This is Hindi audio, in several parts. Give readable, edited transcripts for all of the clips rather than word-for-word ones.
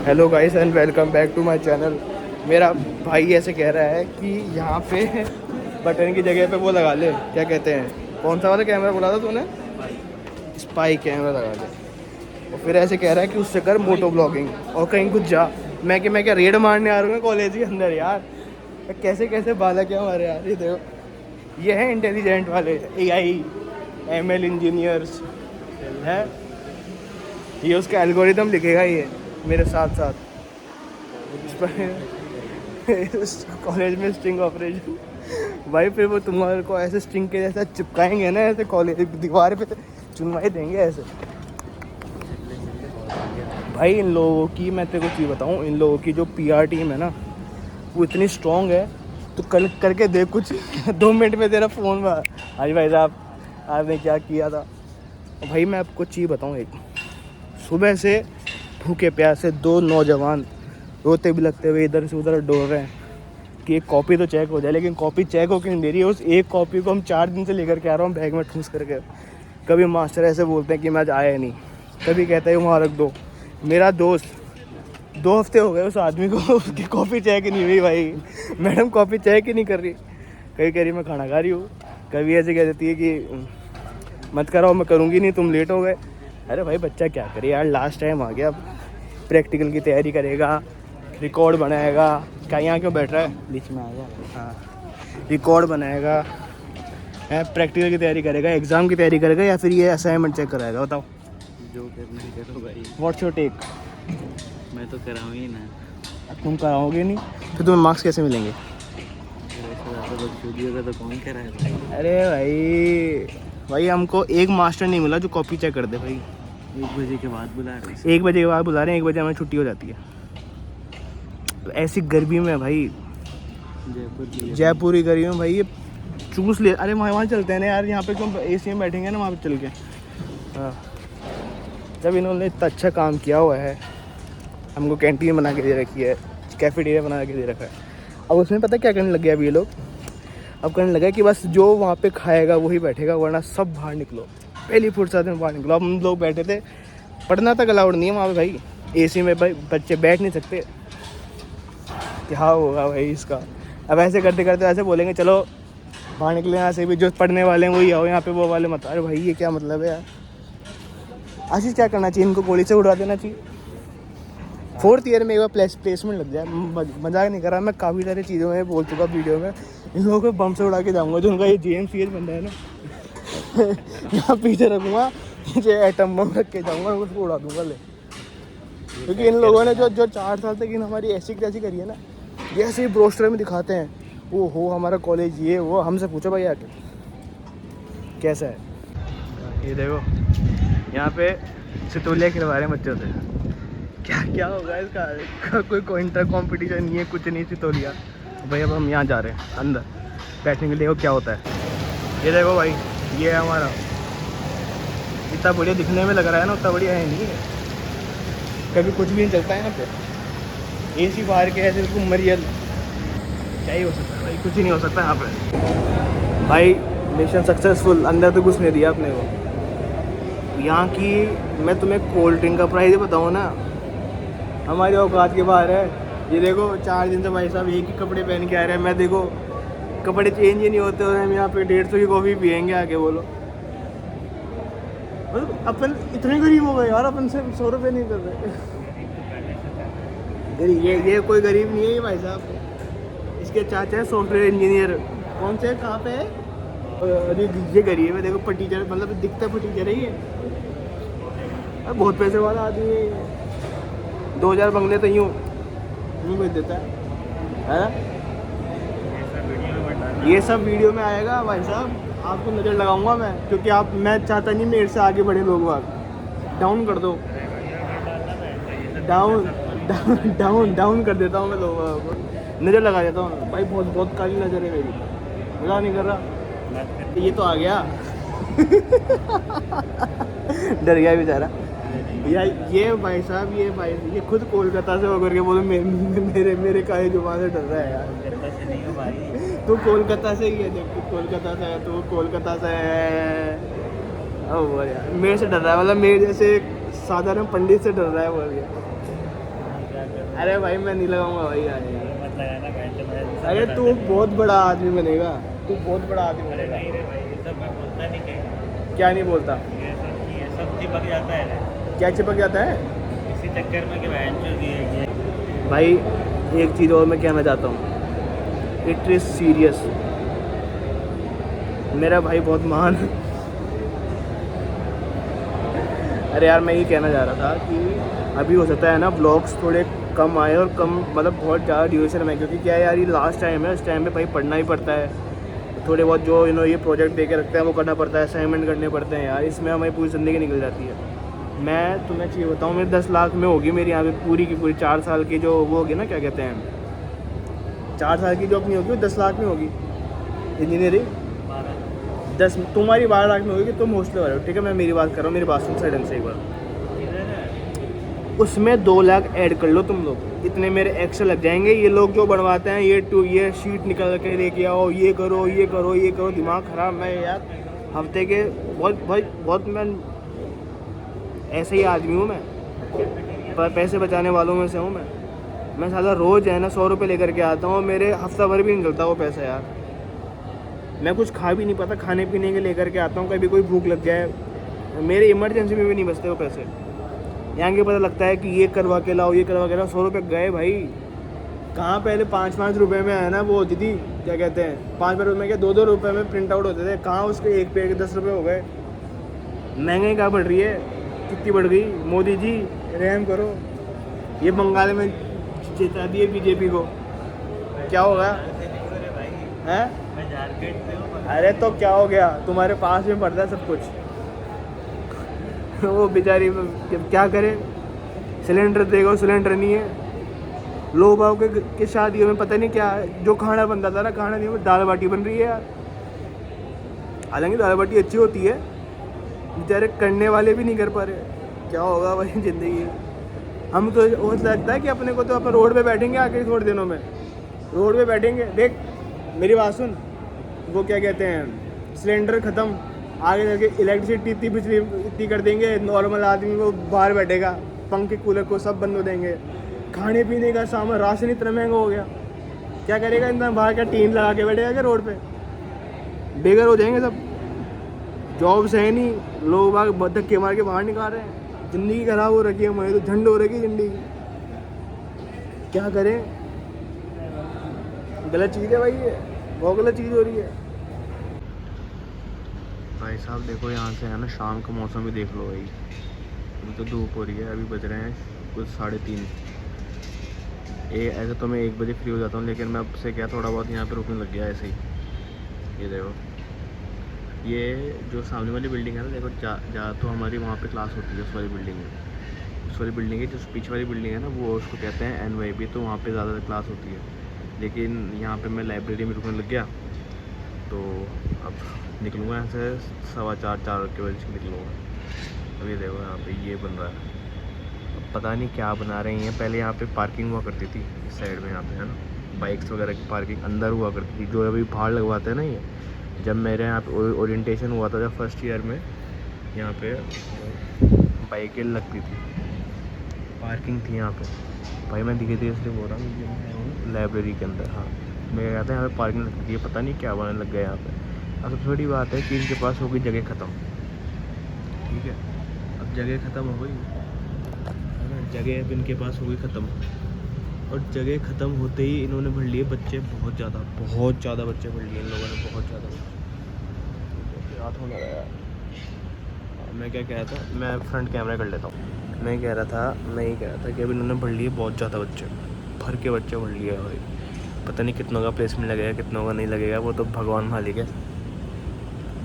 Hello guys and welcome back to my channel. मेरा भाई ऐसे कह रहा है कि यहाँ पे बटन की जगह पे वो लगा ले, क्या कहते हैं, कौन सा वाला कैमरा बोला था तूने? स्पाई कैमरा लगा ले। और फिर ऐसे कह रहा है कि उससे कर मोटो ब्लॉगिंग और कहीं कुछ जा। मैं क्या रेड मारने आ रहा हूँ कॉलेज के अंदर यार? कैसे कैसे बालक है हमारे यार। ये देखो, ये है इंटेलिजेंट वाले AI ML इंजीनियर्स है। ये उसका एल्गोरिदम लिखेगा ये मेरे साथ साथ इस पर कॉलेज में स्ट्रिंग ऑपरेशन। भाई फिर वो तुम्हारे को ऐसे स्ट्रिंग के जैसा चिपकाएंगे ना, ऐसे कॉलेज दीवार पे चुनवाई देंगे ऐसे। भाई इन लोगों की मैं तेरे को चीज़ बताऊँ, इन लोगों की जो PR टीम है ना वो इतनी स्ट्रॉन्ग है। तो कल करके देख कुछ 2 मिनट में तेरा फ़ोन में हाजी भाई साहब आपने क्या किया था। भाई मैं आपको चीज़ बताऊँ, एक सुबह से भूखे प्यासे 2 नौजवान रोते बिलखते हुए इधर से उधर डोल रहे हैं कि एक कॉपी तो चेक हो जाए, लेकिन कॉपी चेक हो क्यों नहीं दे रही है? उस एक कॉपी को हम 4 दिन से लेकर के आ रहा हूँ बैग में ठूस करके। कभी मास्टर ऐसे बोलते हैं कि मैं आज आया नहीं, कभी कहता है वहाँ रख दो। मेरा दोस्त 2 हफ्ते हो गए उस आदमी को उसकी कॉपी चेक ही नहीं हुई भाई। मैडम कॉपी चेक ही नहीं कर रही, कभी कह रही मैं खाना खा रही हूँ, कभी ऐसे कह देती है कि मत कराओ मैं करूँगी नहीं, तुम लेट हो गए। अरे भाई बच्चा क्या करे यार, लास्ट टाइम आ गया, अब प्रैक्टिकल की तैयारी करेगा, रिकॉर्ड बनाएगा। क्या यहाँ क्यों बैठ रहा है, बीच में आ गया? हाँ, रिकॉर्ड बनाएगा, प्रैक्टिकल की तैयारी करेगा, एग्ज़ाम की तैयारी करेगा, या फिर ये असाइनमेंट चेक कराएगा? बताओ जो करना है करो भाई। What's your take? मैं तो कराऊँ ही ना। तुम कराओगे नहीं तो तुम्हें मार्क्स कैसे मिलेंगे? बदसूदी होगा तो कौन कराएगा? अरे भाई हमको एक मास्टर नहीं मिला जो कॉपी चेक कर दे भाई। 1 बजे के बाद बुला रहे हैं। 1 बजे के बाद बुला रहे हैं, 1 बजे हमें छुट्टी हो जाती है। तो ऐसी गर्मी में भाई, जयपुर ही गर्मी में भाई ये चूस ले। अरे वहाँ चलते हैं ना यार, यहाँ पे क्यों AC में बैठेंगे ना वहाँ पे चल के। हाँ, जब इन्होंने इतना अच्छा काम किया हुआ है, हमको कैंटीन बना के दे रखी है, कैफेटेरिया बना के दे रखा है, अब उसमें पता क्या करने लग गया अभी ये लोग? अब करने लगा कि बस जो वहाँ पे खाएगा वही बैठेगा, वरना सब बाहर निकलो, पहली फुर्सत में बाहर निकलो। अब हम लोग बैठे थे, पढ़ना तक अलाउड नहीं है वहाँ पे भाई, AC में भाई बच्चे बैठ नहीं सकते। क्या होगा भाई इसका? अब ऐसे करते करते ऐसे बोलेंगे चलो बाहर निकले यहाँ से भी, जो पढ़ने वाले हैं वही आओ यहाँ पे, वो वाले मत। अरे भाई ये क्या मतलब है यार? आशीष क्या करना चाहिए, इनको गोली से उड़ा देना चाहिए। 4th ईयर में एक बार प्लेसमेंट लग जाए। मजाक नहीं कर रहा मैं, काफ़ी सारी चीज़ों में बोल चुका वीडियो में, इन लोगों को बम से उड़ा के जाऊँगा। जो उनका ये JMCH बंदा है ना यहाँ पीछे रखूँगा, पीछे एटम बम रख के जाऊँगा, उसको उड़ा दूँगा ले। क्योंकि इन लोगों ने जो 4 साल तक इन हमारी ऐसी कैसी करी है ना, ये ऐसे ही ब्रोस्टर में दिखाते हैं, वो हो हमारा कॉलेज ये वो। हमसे पूछो भाई आके कैसा है। ये देखो यहाँ पे सितोलिया खिलवा रहे हैं बच्चों से। क्या क्या होगा इसका? कोई इंटर कॉम्पिटिशन नहीं है, कुछ नहीं, सितोलिया। भाई अब हम यहाँ जा रहे हैं अंदर बैठने के लिए, वो क्या होता है। ये देखो भाई, ये है हमारा, इतना बढ़िया दिखने में लग रहा है ना, उतना बढ़िया है नहीं है। कभी कुछ भी नहीं चलता है यहाँ पे, AC बाहर के ऐसे बिल्कुल मरियल। क्या ही हो सकता है भाई, कुछ ही नहीं हो सकता यहाँ पे भाई। मिशन सक्सेसफुल, अंदर तो घुसने दिया अपने को। यहाँ की मैं तुम्हें कोल्ड ड्रिंक का प्राइस बताऊँ ना, हमारी औकात के बाहर है। ये देखो 4 दिन से भाई साहब एक ही कपड़े पहन के आ रहे हैं। मैं देखो कपड़े चेंज ही नहीं होते, और हम यहाँ पे 150 की कॉफ़ी पियेंगे आके, बोलो। मतलब अपन इतने गरीब हो गए यार, अपन से 100 रुपये नहीं कर रहे। ये कोई गरीब नहीं है ये भाई साहब, इसके चाचा है सॉफ्टवेयर इंजीनियर। कौन से कहाँ पे है? अरे ये गरीब है, देखो टीचर, मतलब दिखता है टीचर है ये। बहुत पैसे वाला आदमी है, 2000 बंगले तो यूँ भेज देता है। ये सब वीडियो में आएगा भाई साहब, आपको नज़र लगाऊंगा मैं, क्योंकि मैं चाहता नहीं मेरे से आगे बढ़े लोग। आप डाउन कर दो, डाउन कर देता हूँ मैं लोगों को, नज़र लगा देता हूँ भाई। बहुत काली नज़र है मेरी, मज़ा नहीं कर रहा। ये तो आ गया डर गया बेचारा यार। ये भाई साहब, ये खुद कोलकाता से होकर के बोलो मेरे काहे जुबान से डर रहा है यार। तू कोलकाता से ही है, देख तू कोलकाता से है, तू कोलकाता से है। ओ यार मेरे से डर रहा है, मतलब मेरे जैसे साधारण पंडित से डर रहा है। बोल गया अरे भाई मैं नहीं लगाऊंगा भाई यार। मत लगाना भाई। अरे तू बहुत बड़ा आदमी बनेगा, तू बहुत बड़ा आदमी अरे बनेगा। नहीं रे भाई, ये सब मैं बोलता नहीं कहीं। क्या नहीं बोलता? ये सब चिपक जाता है रे। क्या चिपक जाता है? इसी चक्कर में कि बहन चो दी है ये। भाई एक चीज़ और मैं कहना चाहता हूँ, इट इज़ सीरियस। मेरा भाई बहुत महान। अरे यार मैं ये कहना चाह रहा था कि अभी हो सकता है ना ब्लॉग्स थोड़े कम आए और कम मतलब बहुत ज़्यादा ड्यूरेशन में, क्योंकि क्या है यार ये लास्ट टाइम है, इस टाइम पे भाई पढ़ना ही पड़ता है, थोड़े बहुत जो ये प्रोजेक्ट दे के रखते हैं वो करना पड़ता है, असाइनमेंट करने पड़ते हैं यार, इसमें हमारी पूरी ज़िंदगी निकल जाती है। मैं तुम्हें चीज़ बताऊँ, मेरे 10 लाख में होगी मेरी यहाँ पे पूरी की पूरी 4 साल की जो वो होगी ना, क्या कहते हैं, 4 साल की जो अपनी होगी वो 10 लाख में होगी इंजीनियरिंग। 10 तुम्हारी 12 लाख में होगी कि तुम हॉस्टल वाले हो, ठीक है मैं मेरी बात कर रहा हूँ, मेरी बात सुन साइड से एक बार। उसमें 2 लाख ऐड कर लो तुम लोग, इतने मेरे एक्स्ट्रा लग जाएंगे। ये लोग जो बनवाते हैं ये शीट निकल के लेके आओ, ये करो ये करो ये करो, दिमाग ख़राब। मैं यार हफ्ते के बहुत मैं ऐसे ही आदमी हूँ, मैं पैसे बचाने वालों में से हूँ। मैं साला रोज़ है ना 100 रुपये लेकर के आता हूँ, मेरे हफ्ता भर भी नहीं चलता वो पैसा यार। मैं कुछ खा भी नहीं पाता, खाने पीने के लेकर के आता हूँ, कभी कोई भूख लग जाए, मेरे इमरजेंसी में भी नहीं बचते वो पैसे। यहाँ के पता लगता है कि ये करवा के लाओ, ये करवा के लाओ, 100 रुपये गए भाई। कहाँ पहले 5-5 रुपये में है ना वो होती थी, क्या कहते हैं, 5 रुपये में क्या 2-2 रुपये में प्रिंट आउट होते थे, कहाँ उसके एक पे 10 रुपये हो गए। महंगाई कहाँ बढ़ रही है, कितनी बढ़ गई। मोदी जी रहम करो, ये बंगाल में जिता दिए बीजेपी को, क्या होगा है? अरे तो क्या हो गया, तुम्हारे पास में पड़ता है सब कुछ। वो बेचारी क्या करे, सिलेंडर देगा, सिलेंडर नहीं है। लोग बाग के शादियों में पता नहीं क्या जो खाना बनता था ना, खाना नहीं, वो दाल बाटी बन रही है यार। हालांकि दाल बाटी अच्छी होती है, बेचारे करने वाले भी नहीं कर पा रहे। क्या होगा भाई ज़िंदगी। हम तो हो लगता है कि अपने को तो अपन रोड पे बैठेंगे आके थोड़े दिनों में, रोड पे बैठेंगे। देख मेरी बात सुन, वो क्या कहते हैं, सिलेंडर ख़त्म, आगे जाके इलेक्ट्रिसिटी इतनी बिजली इतनी कर देंगे, नॉर्मल आदमी वो बाहर बैठेगा, पंखे कूलर को सब बंद हो देंगे। खाने पीने का सामान, राशन इतना महंगा हो गया, क्या करेगा इंसान, बाहर क्या टीन लगा के बैठेगा क्या रोड पे? बेघर हो जाएंगे सब, जॉब्स है नहीं, लोग बाग धक्के मार के बाहर निकाल रहे हैं। ज़िंदगी ख़राब हो रखी है, हमारी तो झंड हो रखी है ज़िंदगी, क्या करें। गलत चीज़ है भाई, ये बहुत गलत चीज़ हो रही है भाई साहब। देखो यहाँ से है ना शाम का मौसम भी देख लो भाई, अभी तो धूप हो रही है, अभी बज रहे हैं कुछ 3:30। ऐसे तो मैं 1 बजे फ्री हो जाता हूँ, लेकिन मैं अब से क्या थोड़ा बहुत यहाँ पे रुकने लग गया ऐसे ही। ये देखो, ये जो सामने वाली बिल्डिंग है ना, देखो जा तो हमारी वहाँ पे क्लास होती है उस वाली बिल्डिंग में। उस वाली बिल्डिंग है, जो पीछे वाली बिल्डिंग है ना, वो उसको कहते हैं NYB, तो वहाँ पे ज़्यादा क्लास होती है। लेकिन यहाँ पे मैं लाइब्रेरी में रुकने लग गया, तो अब निकलूँगा यहाँ से 4:15 के बजे निकलूँगा। अभी देखो यहाँ पे ये बन रहा है, अब पता नहीं क्या बना रहे हैं। पहले यहाँ पे पार्किंग हुआ करती थी इस साइड में, यहाँ पे है ना बाइक्स वगैरह की पार्किंग अंदर हुआ करती थी, जो अभी बाहर लगवाते हैं ना। ये जब मेरे यहाँ पे ओरिएंटेशन हुआ था, जब फर्स्ट ईयर में, यहाँ पे बाइकें लगती थी, पार्किंग थी यहाँ पे भाई। मैं धीरे धीरे इसलिए बोल रहा हूँ लाइब्रेरी के अंदर, हाँ मैं कहता है यहाँ पे पार्किंग लगती है, पता नहीं क्या बनने लग गया यहाँ पे। अब सबसे बड़ी बात है कि इनके पास हो गई जगह ख़त्म, ठीक है, अब जगह ख़त्म हो गई है ना, जगह अब इनके पास हो गई ख़त्म, और जगह ख़त्म होते ही इन्होंने भर लिए बच्चे, बहुत ज़्यादा बच्चे भर लिए इन लोगों ने, बहुत ज़्यादा। याद होना रहा यार, मैं क्या कह रहा था, मैं फ्रंट कैमरा कर लेता हूँ। मैं ये कह रहा था कि अब इन्होंने भर लिए बहुत ज़्यादा बच्चे, भर के बच्चे भर लिए भाई। पता नहीं कितनों का प्लेसमेंट लगेगा, कितनों का नहीं लगेगा, वो तो भगवान मालिक है।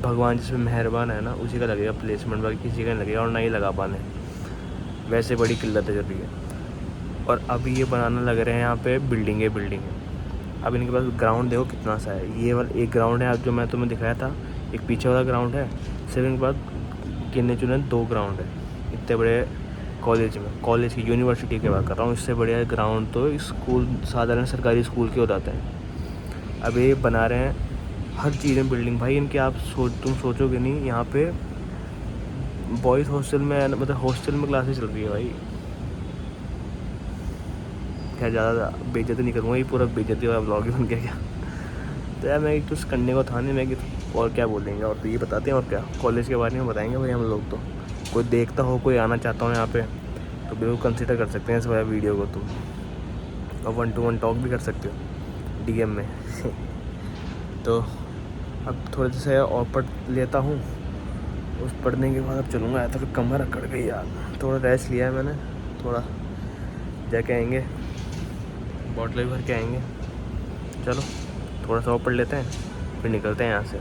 भगवान जिसमें मेहरबान है ना, उसी का लगेगा प्लेसमेंट, बाकी किसी का नहीं लगेगा, और ना ही लगा पाने, वैसे बड़ी किल्लत है जब ये। और अभी ये बनाने लग रहे हैं यहाँ पे बिल्डिंग है। अब इनके पास ग्राउंड देखो कितना सा है, ये वाला एक ग्राउंड है अब जो मैं तुम्हें दिखाया था, एक पीछे वाला ग्राउंड है, सिर्फ इनके पास गिने चुने 2 ग्राउंड है इतने बड़े कॉलेज की, यूनिवर्सिटी की बात कर रहा हूँ। इससे बढ़िया ग्राउंड तो स्कूल, साधारण सरकारी स्कूल के हो जाते हैं। अब ये बना रहे हैं हर चीज़ में बिल्डिंग भाई इनके। आप तुम सोचोगे नहीं, यहाँ पे बॉयज़ हॉस्टल में, मतलब हॉस्टल में क्लासेस चल रही है भाई। खैर ज़्यादा बेइज्जती नहीं करूँगा, ये पूरा बेइज्जती वाला ब्लॉग ही बन गया क्या। तो यार मैं कुछ करने को था नहीं, मैं कि और क्या बोलेंगे, और तो ये बताते हैं और क्या, कॉलेज के बारे में बताएंगे भाई हम लोग। तो कोई देखता हो, कोई आना चाहता हो यहाँ पे, तो बिल्कुल कंसिडर कर सकते हैं इस वाले वीडियो को तुम, और 1-to-1 टॉक भी कर सकते हो DM में। तो अब थोड़े से और पढ़ लेता हूँ, उस पढ़ने के बाद अब चलूँगा। या तो फिर कमर अकड़ गई यार, थोड़ा रेस्ट लिया है मैंने, थोड़ा जाके आएंगे, बॉटल भी भर के आएंगे। चलो थोड़ा सा और पढ़ लेते हैं, फिर निकलते हैं यहाँ से।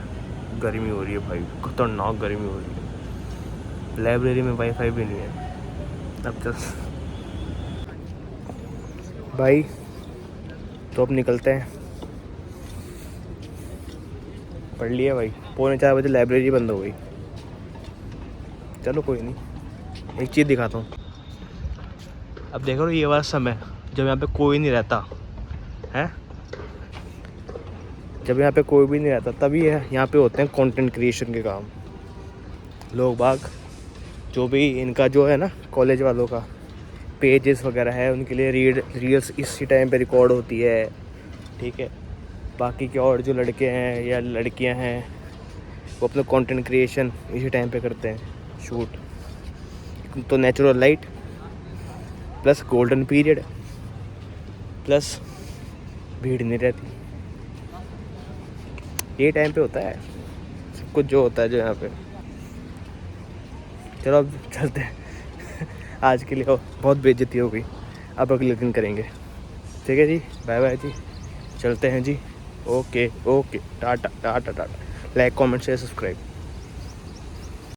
गर्मी हो रही है भाई, खतरनाक गर्मी हो रही है। लाइब्रेरी में वाईफाई भी नहीं है। अब चल भाई, तो अब निकलते हैं। पढ़ लिया भाई, 3:45 बजे लाइब्रेरी बंद हो गई। चलो कोई नहीं, एक चीज़ दिखाता हूँ। अब देखो ये वाला समय जब यहाँ पे कोई नहीं रहता है, जब यहाँ पे कोई भी नहीं रहता तभी है यहाँ पे होते हैं कंटेंट क्रिएशन के काम। लोग बाग जो भी इनका जो है ना, कॉलेज वालों का पेजेस वगैरह है, उनके लिए रील्स इसी टाइम पे रिकॉर्ड होती है, ठीक है। बाकी के और जो लड़के हैं या लड़कियां हैं, वो अपना कंटेंट क्रिएशन इसी टाइम पे करते हैं, शूट। तो natural light plus golden period plus भीड़ नहीं रहती, ये टाइम पे होता है सब कुछ जो होता है जो यहाँ पे। चलो अब चलते हैं। आज के लिए बहुत बेइज्जती हो गई, अब अगले दिन करेंगे। ठीक है जी, बाय बाय जी, चलते हैं जी। Okay okay, tata tata tata. Like comment share subscribe.